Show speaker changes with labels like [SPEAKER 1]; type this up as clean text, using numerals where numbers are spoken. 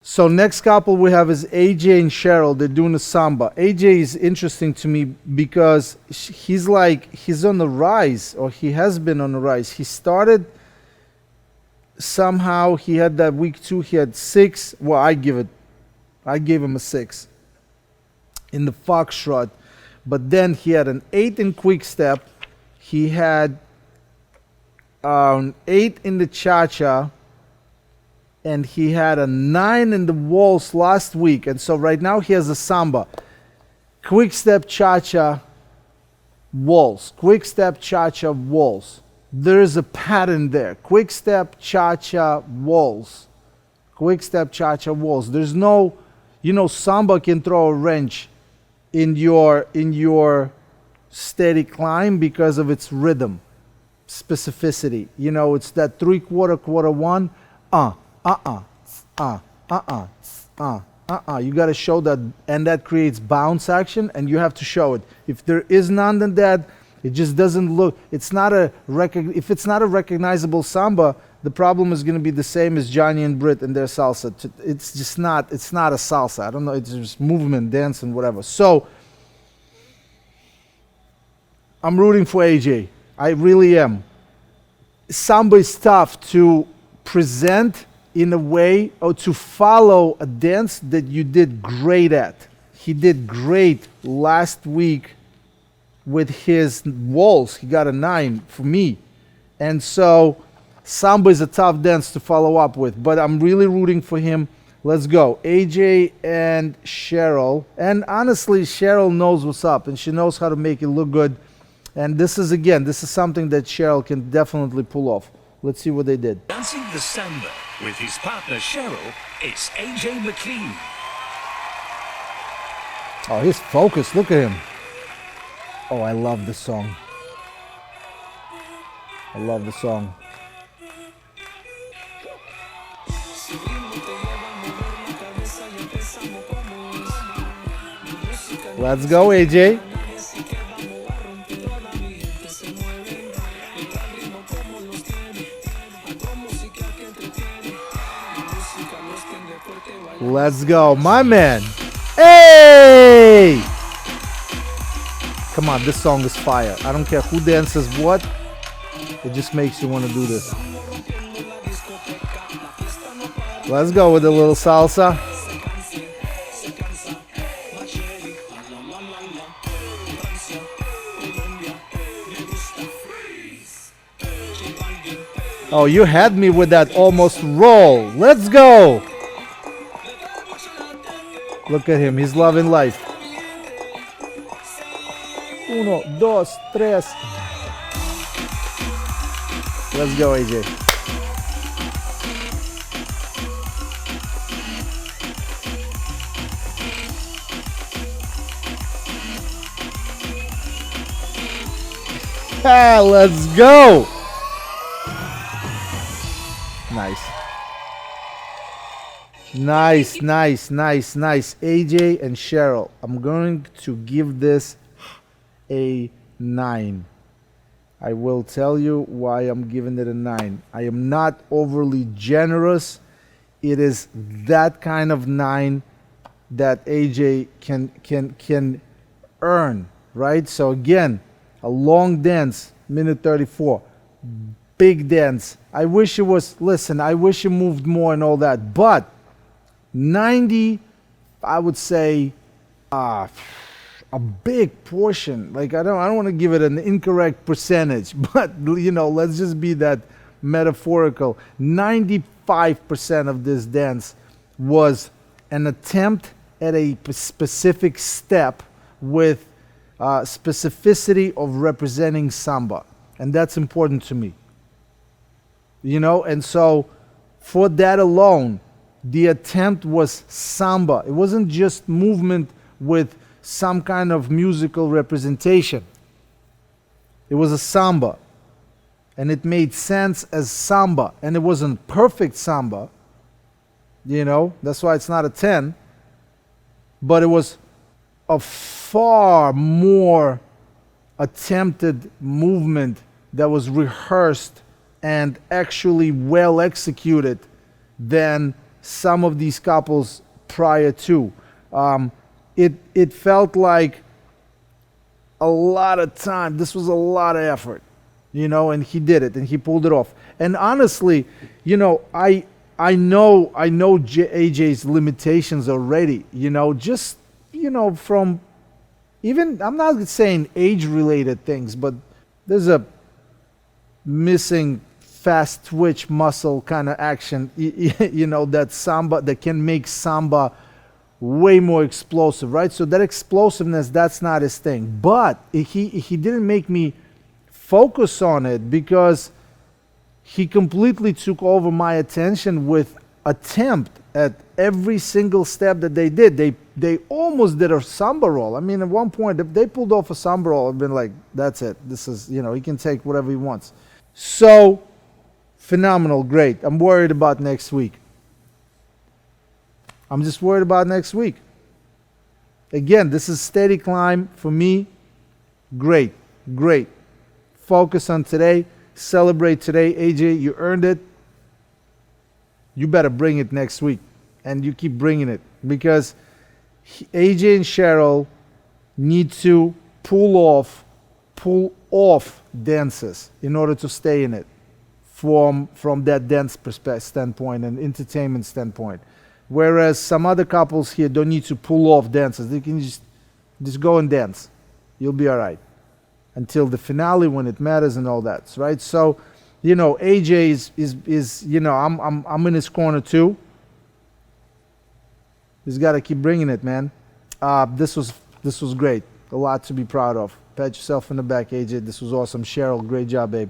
[SPEAKER 1] So next couple we have is AJ and Cheryl. They're doing a samba. AJ is interesting to me because he's on the rise, or he has been on the rise. He started somehow, he had that week 2, he had 6. Well, I gave him a 6 in the foxtrot, but then he had an 8 in quick step. He had 8 in the cha-cha, and he had a 9 in the waltz last week. And so right now he has a samba. Quick step, cha-cha, waltz. Quick step, cha-cha, waltz. There is a pattern there. Quick step, cha-cha, waltz. Quick step, cha-cha, waltz. There's no, samba can throw a wrench in your steady climb because of its rhythm, specificity. It's that 3/4, quarter 1, You got to show that, and that creates bounce action, and you have to show it. If there is none than that, it just doesn't look. If it's not a recognizable samba, the problem is going to be the same as Johnny and Britt and their salsa. It's just not. It's not a salsa. I don't know. It's just movement, dance, and whatever. So I'm rooting for AJ. I really am. Samba is tough to present in a way, or to follow a dance that you did great at. He did great last week with his waltz. He got a 9 for me. And so samba is a tough dance to follow up with, but I'm really rooting for him. Let's go. AJ and Cheryl. And honestly, Cheryl knows what's up, and she knows how to make it look good. And this is something that Cheryl can definitely pull off. Let's see what they did.
[SPEAKER 2] Dancing the Samba with his partner Cheryl, it's AJ Mclean.
[SPEAKER 1] Oh, he's focused. Look at him. Oh, I love this song. I love the song. Let's go, AJ. Let's go, my man. Hey! Come on, this song is fire. I don't care who dances what. It just makes you want to do this. Let's go with a little salsa. Oh, you had me with that almost roll. Let's go. Look at him. He's loving life. 1, 2, 3. Let's go, AJ. Let's go. Nice. Nice. AJ and Cheryl. I'm going to give this a 9. I will tell you why I'm giving it a 9. I am not overly generous. It is that kind of 9 that AJ can earn, right? So again, a long dance, minute 34. Big dance. I wish it moved more and all that, but 90, I would say, a big portion. Like I don't want to give it an incorrect percentage, but let's just be that metaphorical. 95% of this dance was an attempt at a specific step with specificity of representing samba, and that's important to me. And so for that alone, the attempt was samba. It wasn't just movement with some kind of musical representation. It was a samba, and it made sense as samba, and it wasn't perfect samba. That's why it's not a 10, but it was a far more attempted movement that was rehearsed and actually well executed than some of these couples prior to. It felt like a lot of time. This was a lot of effort, and he did it and he pulled it off. And honestly, I know AJ's limitations already, just from, even, I'm not saying age related things, but there's a missing fast twitch muscle kind of action, that Samba, that can make Samba way more explosive, right? So that explosiveness, that's not his thing. But he didn't make me focus on it, because he completely took over my attention with attempt at every single step that they did. They almost did a Samba roll. I mean, at one point, if they pulled off a Samba roll, I've been like, that's it. This is, he can take whatever he wants. So phenomenal, great. I'm worried about next week. I'm just worried about next week. Again, this is steady climb for me. Great, great. Focus on today. Celebrate today. AJ, you earned it. You better bring it next week. And you keep bringing it, because AJ and Cheryl need to pull off dances in order to stay in it from that dance standpoint and entertainment standpoint. Whereas some other couples here don't need to pull off dances. They can just go and dance. You'll be all right until the finale, when it matters and all that, right? So, AJ is I'm in his corner too. He's got to keep bringing it, man. This was great. A lot to be proud of. Pat yourself in the back, AJ. This was awesome. Cheryl, great job, babe.